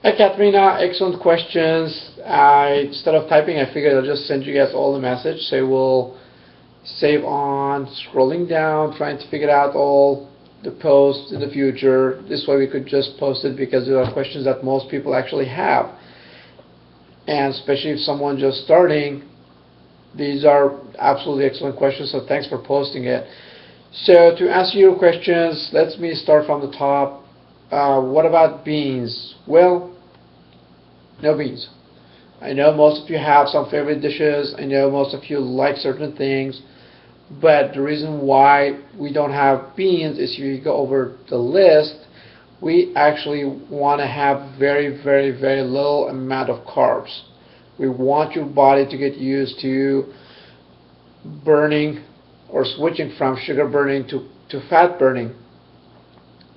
Hi, Katrina. Excellent questions. Instead of typing, I figured I'll just send you guys all the message. So we'll save on scrolling down, trying to figure out all the posts in the future. This way we could just post it because there are questions that most people actually have. And especially if someone just starting, these are absolutely excellent questions, so thanks for posting it. So to answer your questions, let me start from the top. What about beans? Well, no beans. I know most of you have some favorite dishes. I know most of you like certain things. But the reason why we don't have beans is if you go over the list, we actually want to have very, very, very little amount of carbs. We want your body to get used to burning or switching from sugar burning to fat burning.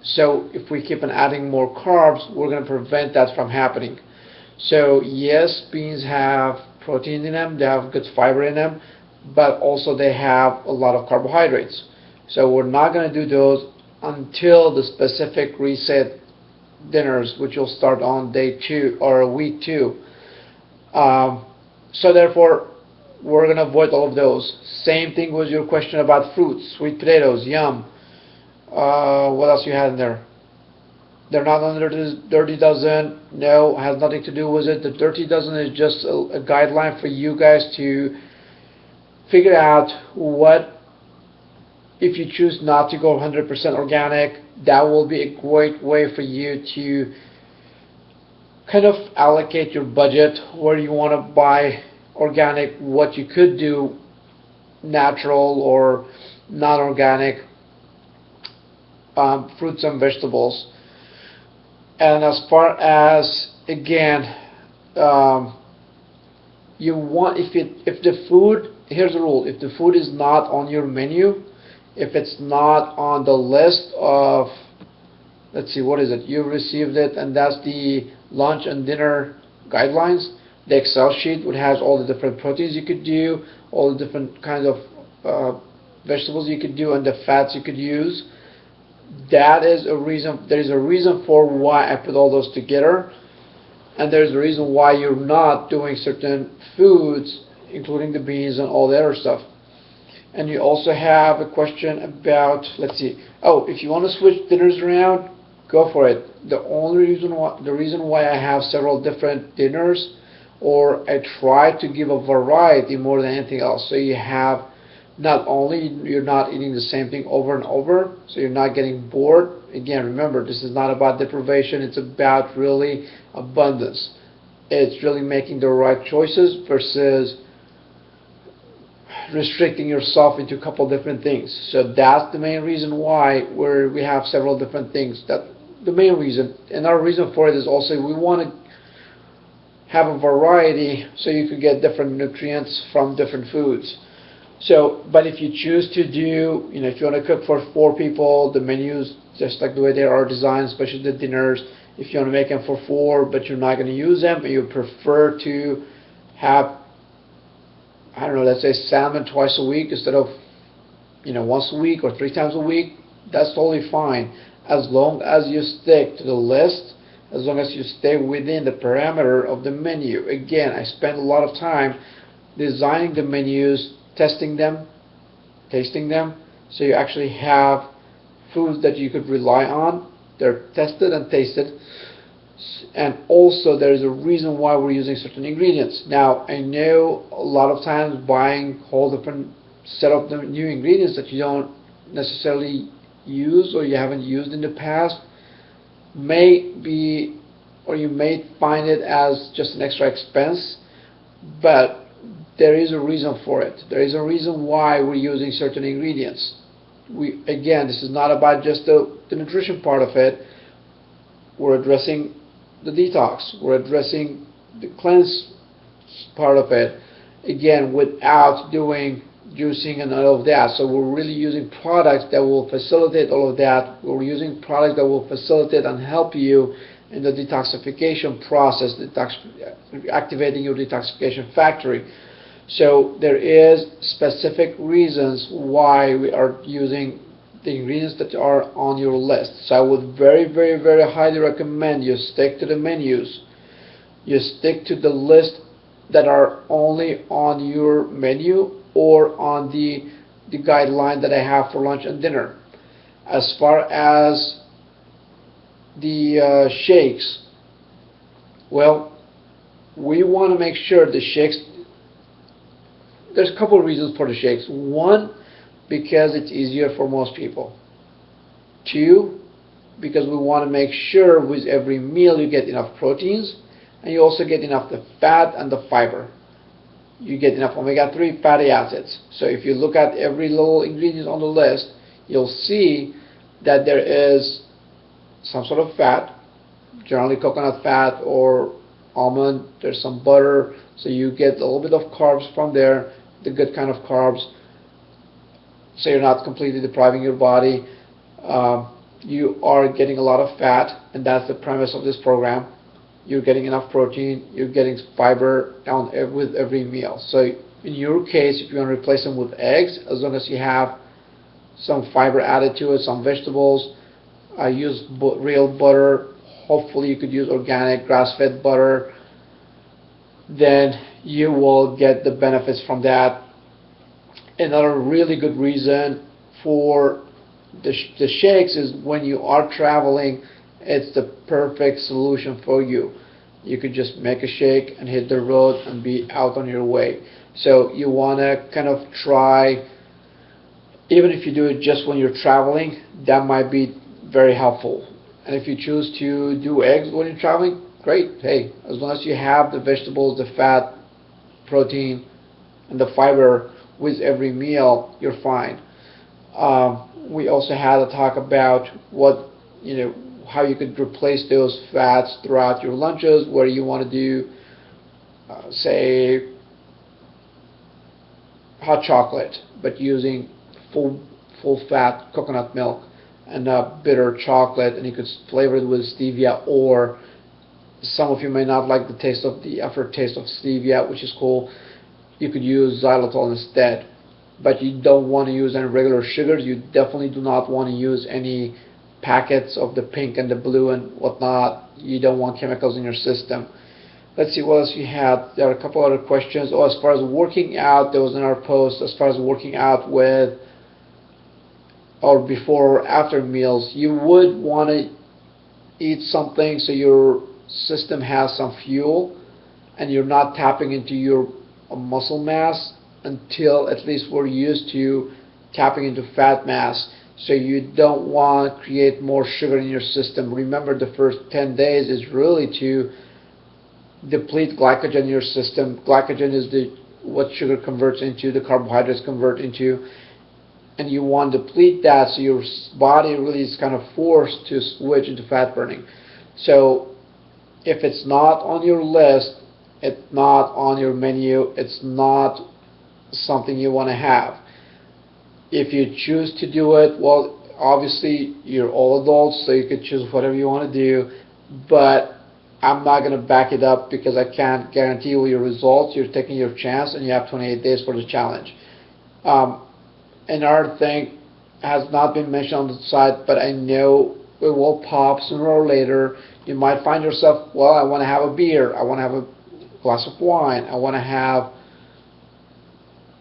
So if we keep on adding more carbs, we're going to prevent that from happening. So yes, beans have protein in them, they have good fiber in them, but also they have a lot of carbohydrates. So we're not going to do those until the specific reset dinners, which will start on day 2 or week 2. So therefore, we're going to avoid all of those. Same thing with your question about fruits, sweet potatoes, yum. What else you had in there? They're not under the Dirty Dozen. No, has nothing to do with it. The Dirty Dozen is just a guideline for you guys to figure out what, if you choose not to go 100% organic, that will be a great way for you to kind of allocate your budget where you want to buy organic, what you could do natural or non-organic fruits and vegetables. And as far as, again, you want, if the food, here's the rule: if the food is not on your menu, if it's not on the list of, let's see, what is it? You received it, and that's the lunch and dinner guidelines. The Excel sheet would has all the different proteins you could do, all the different kinds of vegetables you could do, and the fats you could use. That is a reason. There is a reason for why I put all those together, and there's a reason why you're not doing certain foods, including the beans and all the other stuff. And you also have a question about, let's see, oh, if you want to switch dinners around, go for it. The reason why I have several different dinners, or I try to give a variety more than anything else. So you have, not only you're not eating the same thing over and over, so you're not getting bored. Again, remember, this is not about deprivation, it's about really abundance. It's really making the right choices versus restricting yourself into a couple different things. So that's the main reason why we have several different things. That the main reason, and our reason for it is also we want to have a variety so you can get different nutrients from different foods. So, but if you choose to do, if you want to cook for 4 people, the menus, just like the way they are designed, especially the dinners, if you want to make them for 4, but you're not going to use them, and you prefer to have, I don't know, let's say salmon twice a week instead of, once a week or 3 times a week, that's totally fine. As long as you stick to the list, as long as you stay within the parameter of the menu. Again, I spend a lot of time designing the menus, testing them, tasting them, so you actually have foods that you could rely on. They're tested and tasted, and also there is a reason why we're using certain ingredients. Now, I know a lot of times buying whole different set of the new ingredients that you don't necessarily use or you haven't used in the past may be, or you may find it as just an extra expense, but there is a reason for it. There is a reason why we're using certain ingredients. Again, this is not about just the nutrition part of it. We're addressing the detox. We're addressing the cleanse part of it. Again, without doing juicing and all of that. So we're really using products that will facilitate all of that. We're using products that will facilitate and help you in the detoxification process, activating your detoxification factory. So there is specific reasons why we are using the ingredients that are on your list. So I would very, very, very highly recommend you stick to the menus. You stick to the list that are only on your menu or on the guideline that I have for lunch and dinner. As far as the shakes, well, we want to make sure the shakes, there's a couple of reasons for the shakes. One, because it's easier for most people. Two, because we want to make sure with every meal you get enough proteins and you also get enough the fat and the fiber. You get enough omega-3 fatty acids. So if you look at every little ingredient on the list, you'll see that there is some sort of fat, generally coconut fat or almond. There's some butter, so you get a little bit of carbs from there, the good kind of carbs, so you're not completely depriving your body. You are getting a lot of fat, and that's the premise of this program. You're getting enough protein, you're getting fiber with every meal. So in your case, if you want to replace them with eggs, as long as you have some fiber added to it, some vegetables, I use real butter. Hopefully you could use organic grass-fed butter. Then you will get the benefits from that. Another really good reason for the shakes is when you are traveling, it's the perfect solution for you. You could just make a shake and hit the road and be out on your way. So you want to kind of try, even if you do it just when you're traveling, that might be very helpful. And if you choose to do eggs when you're traveling, great. Hey, as long as you have the vegetables, the fat, protein, and the fiber with every meal, you're fine. We also had a talk about how you could replace those fats throughout your lunches, where you want to do, say, hot chocolate, but using full fat coconut milk and bitter chocolate, and you could flavor it with stevia, or some of you may not like the aftertaste of stevia, which is cool. You could use xylitol instead, but you don't want to use any regular sugars. You definitely do not want to use any packets of the pink and the blue and whatnot. You don't want chemicals in your system. Let's see what else you had. There are a couple other questions. As far as working out, there was another post. As far as working out with or before or after meals, you would want to eat something so your system has some fuel and you're not tapping into your muscle mass until at least we're used to tapping into fat mass. So you don't want to create more sugar in your system. Remember, the first 10 days is really to deplete glycogen in your system. Glycogen is what sugar converts into, the carbohydrates convert into, and you want to deplete that so your body really is kind of forced to switch into fat burning. So if it's not on your list, it's not on your menu, it's not something you want to have. If you choose to do it, well, obviously you're all adults, so you could choose whatever you want to do, but I'm not going to back it up because I can't guarantee you your results. You're taking your chance, and you have 28 days for the challenge. Another thing has not been mentioned on the site, but I know it will pop sooner or later. You might find yourself, well, I want to have a beer, I want to have a glass of wine, I want to have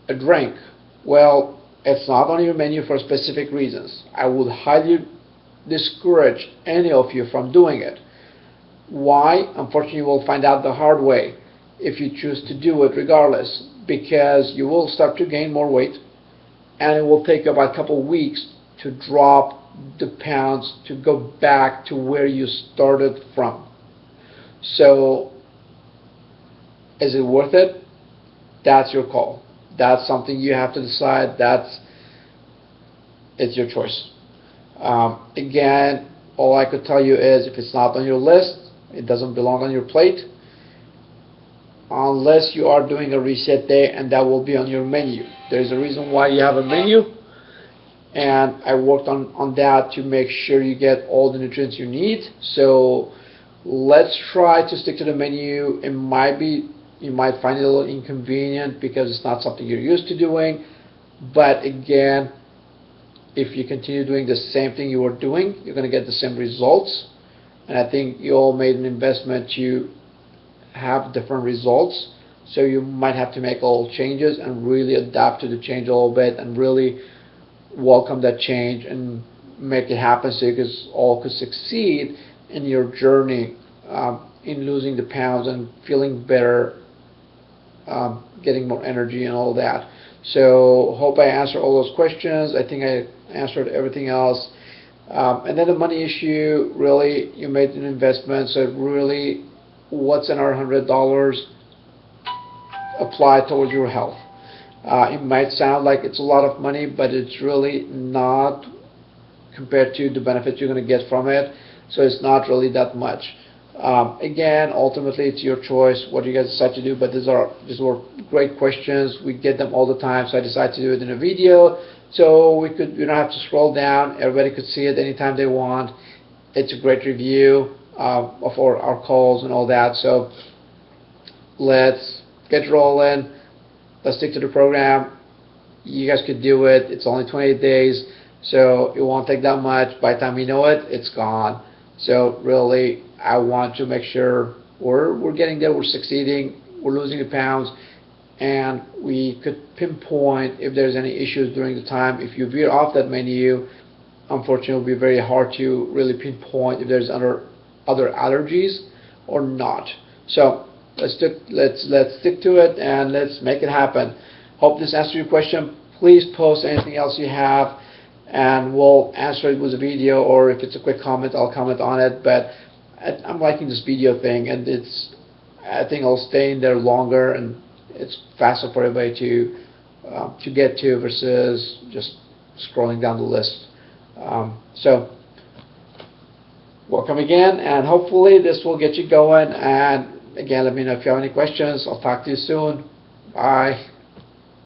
a drink. Well, it's not on your menu for specific reasons. I would highly discourage any of you from doing it. Why? Unfortunately, you will find out the hard way if you choose to do it regardless, because you will start to gain more weight, and it will take about a couple weeks to drop the pounds to go back to where you started from. So, is it worth it? That's your call. That's something you have to decide. It's your choice. Again, all I could tell you is if it's not on your list, it doesn't belong on your plate, unless you are doing a reset day, and that will be on your menu. There's a reason why you have a menu, and I worked on that to make sure you get all the nutrients you need. So let's try to stick to the menu. You might find it a little inconvenient because it's not something you're used to doing, but again, if you continue doing the same thing you were doing, you're going to get the same results. And I think you all made an investment to have different results. So you might have to make all changes and really adapt to the change a little bit and really welcome that change and make it happen so you guys all could succeed in your journey in losing the pounds and feeling better, getting more energy and all that. So hope I answered all those questions. I think I answered everything else. And then the money issue, really, you made an investment, so really, what's in our $100 apply towards your health. It might sound like it's a lot of money, but it's really not compared to the benefits you're going to get from it. So it's not really that much. Again, ultimately, it's your choice what you guys decide to do. But these were great questions. We get them all the time, so I decided to do it in a video. So we don't have to scroll down. Everybody could see it anytime they want. It's a great review of our calls and all that. So let's get rolling. Let's stick to the program. You guys could do it. It's only 28 days, so it won't take that much. By the time you know it, it's gone. So really, I want to make sure we're getting there, we're succeeding, we're losing the pounds, and we could pinpoint if there's any issues during the time. If you veer off that menu, unfortunately, it will be very hard to really pinpoint if there's other allergies or not. So let's stick to it and let's make it happen. Hope this answered your question. Please post anything else you have, and we'll answer it with a video, or if it's a quick comment, I'll comment on it. But I'm liking this video thing, and I think I'll stay in there longer, and it's faster for everybody to get to versus just scrolling down the list. So welcome again, and hopefully this will get you going. And again, let me know if you have any questions. I'll talk to you soon. Bye.